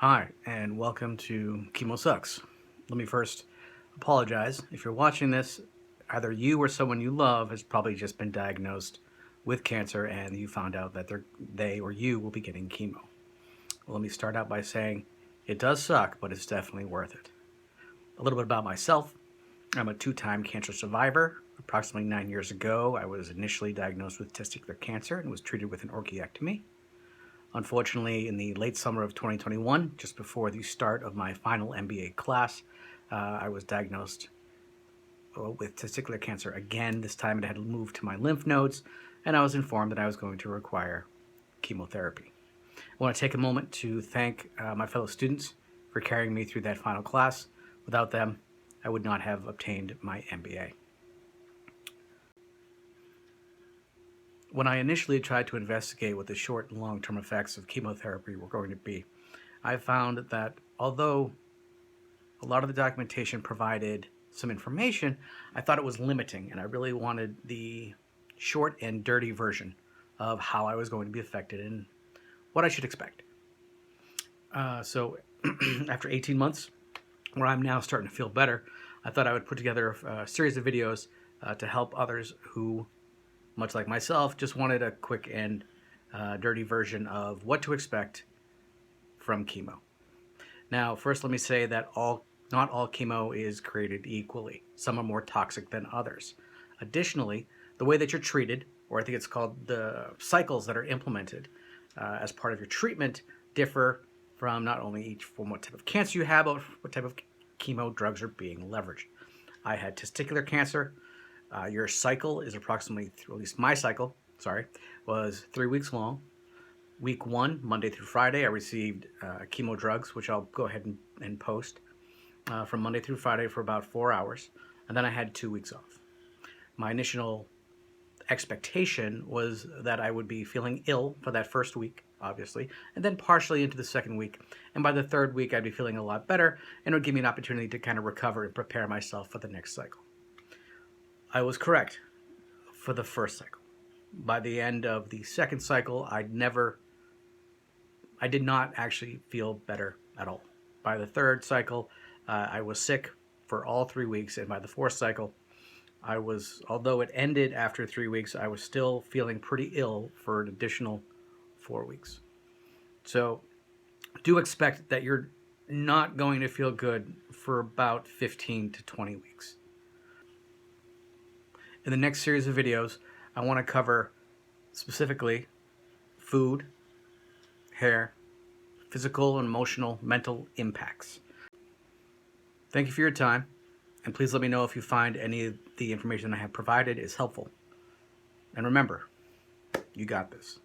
Hi, and welcome to ChemoSucks. Let me first apologize. If you're watching this, either you or someone you love has probably just been diagnosed with cancer and you found out that they or you will be getting chemo. Well, let me start out by saying it does suck, but it's definitely worth it. A little bit about myself. I'm a two-time cancer survivor. Approximately 9 years ago, I was initially diagnosed with testicular cancer and was treated with an orchiectomy. Unfortunately, in the late summer of 2021, just before the start of my final MBA class, I was diagnosed with testicular cancer again. This time it had moved to my lymph nodes, and I was informed that I was going to require chemotherapy. I want to take a moment to thank my fellow students for carrying me through that final class. Without them, I would not have obtained my MBA. When I initially tried to investigate what the short and long-term effects of chemotherapy were going to be, I found that although a lot of the documentation provided some information, I thought it was limiting, and I really wanted the short and dirty version of how I was going to be affected and what I should expect. So after 18 months, where I'm now starting to feel better, I thought I would put together a series of videos to help others who, much like myself, just wanted a quick and dirty version of what to expect from chemo. Now, first let me say that not all chemo is created equally. Some are more toxic than others. Additionally, the way that you're treated, or I think it's called the cycles that are implemented as part of your treatment, differ from not only from what type of cancer you have, but what type of chemo drugs are being leveraged. I had testicular cancer. Your cycle is approximately, at least my cycle, was 3 weeks long. Week 1, Monday through Friday, I received chemo drugs, which I'll go ahead and post, from Monday through Friday for about 4 hours. And then I had 2 weeks off. My initial expectation was that I would be feeling ill for that first week, obviously, and then partially into the second week. And by the third week, I'd be feeling a lot better, and it would give me an opportunity to kind of recover and prepare myself for the next cycle. I was correct for the first cycle. By the end of the second cycle, I did not actually feel better at all. By the third cycle, I was sick for all 3 weeks, and by the fourth cycle, although it ended after 3 weeks, I was still feeling pretty ill for an additional 4 weeks. So do expect that you're not going to feel good for about 15 to 20 weeks. In the next series of videos, I want to cover specifically food, hair, physical, emotional, mental impacts. Thank you for your time, and please let me know if you find any of the information I have provided is helpful. And remember, you got this.